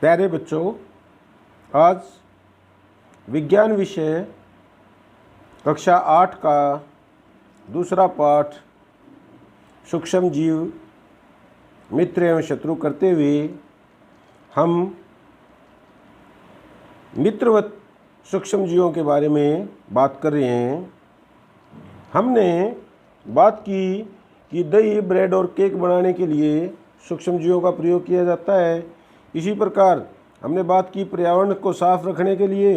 प्यारे बच्चों, आज विज्ञान विषय कक्षा 8 का दूसरा पाठ सूक्ष्म जीव मित्र एवं शत्रु करते हुए हम मित्रवत सूक्ष्म जीवों के बारे में बात कर रहे हैं। हमने बात की कि दही, ब्रेड और केक बनाने के लिए सूक्ष्म जीवों का प्रयोग किया जाता है। इसी प्रकार हमने बात की पर्यावरण को साफ रखने के लिए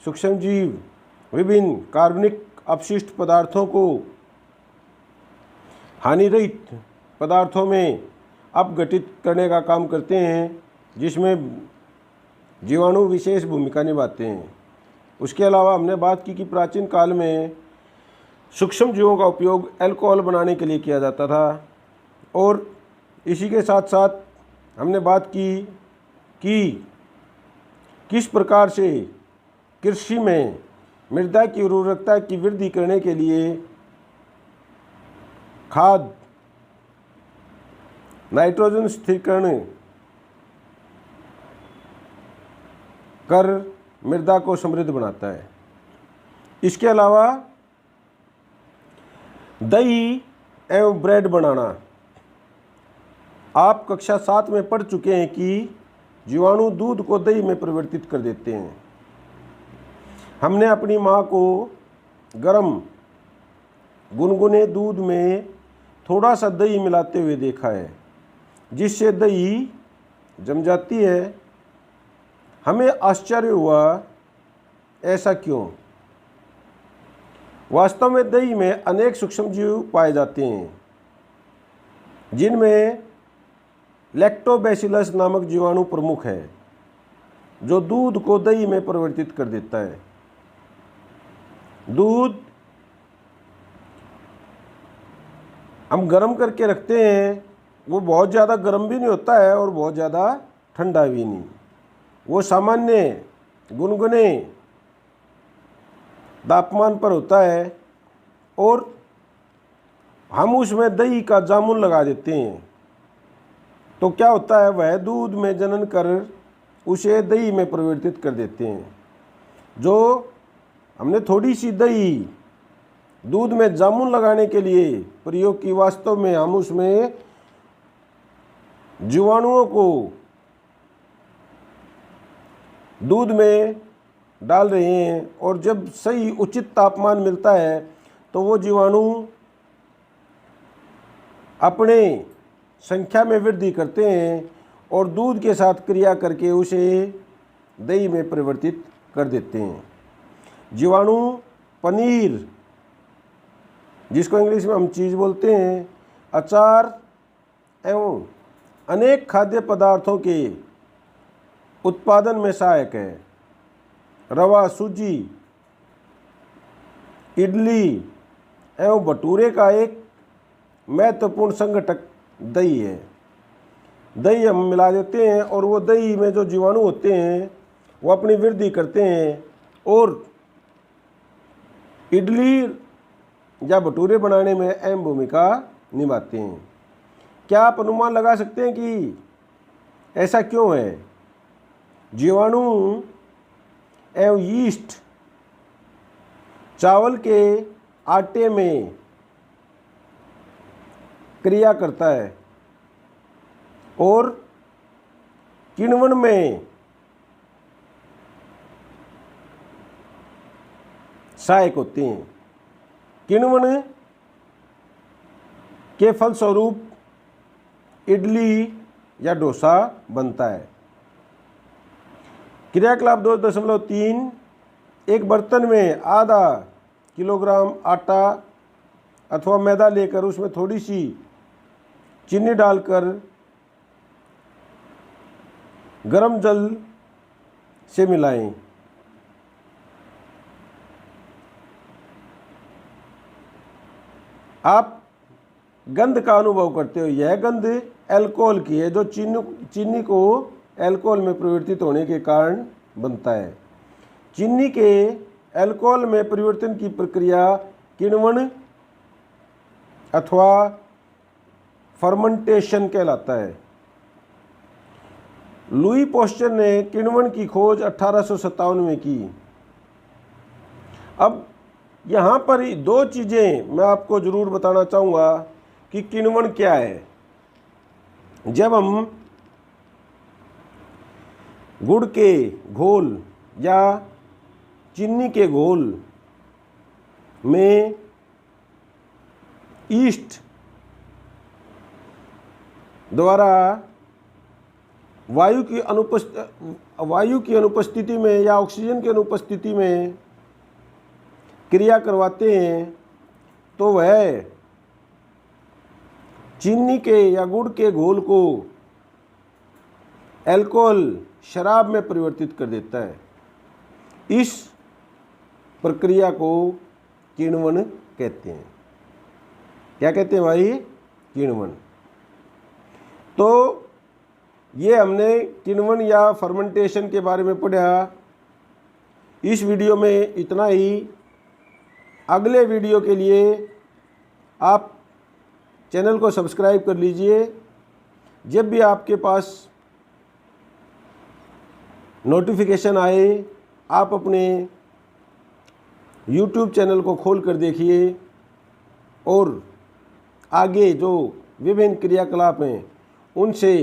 सूक्ष्म जीव विभिन्न कार्बनिक अपशिष्ट पदार्थों को हानिरहित पदार्थों में अपघटित करने का काम करते हैं, जिसमें जीवाणु विशेष भूमिका निभाते हैं। उसके अलावा हमने बात की कि प्राचीन काल में सूक्ष्म जीवों का उपयोग अल्कोहल बनाने के लिए किया जाता था। और इसी के साथ साथ हमने बात की कि किस प्रकार से कृषि में मृदा की उर्वरकता की वृद्धि करने के लिए खाद, नाइट्रोजन स्थिरीकरण कर मृदा को समृद्ध बनाता है। इसके अलावा दही एवं ब्रेड बनाना, आप कक्षा 7 में पढ़ चुके हैं कि जीवाणु दूध को दही में परिवर्तित कर देते हैं। हमने अपनी माँ को गर्म गुनगुने दूध में थोड़ा सा दही मिलाते हुए देखा है, जिससे दही जम जाती है। हमें आश्चर्य हुआ, ऐसा क्यों? वास्तव में दही में अनेक सूक्ष्मजीव पाए जाते हैं, जिनमें लैक्टोबैसिलस नामक जीवाणु प्रमुख है, जो दूध को दही में परिवर्तित कर देता है। दूध हम गर्म करके रखते हैं, वो बहुत ज़्यादा गर्म भी नहीं होता है और बहुत ज़्यादा ठंडा भी नहीं, वो सामान्य गुनगुने तापमान पर होता है। और हम उसमें दही का जामुन लगा देते हैं, तो क्या होता है, वह दूध में जनन कर उसे दही में परिवर्तित कर देते हैं। जो हमने थोड़ी सी दही दूध में जामुन लगाने के लिए प्रयोग की, वास्तव में हम उसमें जीवाणुओं को दूध में डाल रहे हैं। और जब सही उचित तापमान मिलता है तो वो जीवाणु अपने संख्या में वृद्धि करते हैं और दूध के साथ क्रिया करके उसे दही में परिवर्तित कर देते हैं। जीवाणु पनीर, जिसको इंग्लिश में हम चीज़ बोलते हैं, अचार एवं अनेक खाद्य पदार्थों के उत्पादन में सहायक है। रवा, सूजी, इडली एवं भटूरे का एक महत्वपूर्ण संघटक दही है। दही हम मिला देते हैं और वो दही में जो जीवाणु होते हैं वो अपनी वृद्धि करते हैं और इडली या भटूरे बनाने में अहम भूमिका निभाते हैं। क्या आप अनुमान लगा सकते हैं कि ऐसा क्यों है? जीवाणु एवं यीस्ट चावल के आटे में क्रिया करता है और किण्वन में सहायक होते हैं। किण्वन के फलस्वरूप इडली या डोसा बनता है। क्रियाकलाप 2.3, एक बर्तन में आधा किलोग्राम आटा अथवा मैदा लेकर उसमें थोड़ी सी चीनी डालकर गर्म जल से मिलाएं। आप गंध का अनुभव करते हो, यह गंध अल्कोहल की है, जो चीनी को अल्कोहल में परिवर्तित होने के कारण बनता है। चीनी के अल्कोहल में परिवर्तन की प्रक्रिया किण्वन अथवा फर्मेंटेशन कहलाता है। लुई पोस्चर ने किण्वन की खोज 1857 में की। अब यहाँ पर ही दो चीज़ें मैं आपको ज़रूर बताना चाहूँगा कि किण्वन क्या है। जब हम गुड़ के घोल या चीनी के घोल में ईस्ट द्वारा वायु की अनुपस्थिति में या ऑक्सीजन की अनुपस्थिति में क्रिया करवाते हैं तो वह चीनी के या गुड़ के घोल को अल्कोहल शराब में परिवर्तित कर देता है। इस प्रक्रिया को किण्वन कहते हैं। क्या कहते हैं भाई? किण्वन। तो ये हमने किण्वन या फर्मेंटेशन के बारे में पढ़ा। इस वीडियो में इतना ही। अगले वीडियो के लिए आप चैनल को सब्सक्राइब कर लीजिए। जब भी आपके पास नोटिफिकेशन आए आप अपने YouTube चैनल को खोल कर देखिए और आगे जो विभिन्न क्रियाकलाप हैं उनसे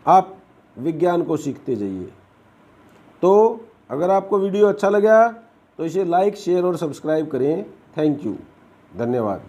आप विज्ञान को सीखते जाइए। तो अगर आपको वीडियो अच्छा लगा तो इसे लाइक, शेयर और सब्सक्राइब करें। थैंक यू, धन्यवाद।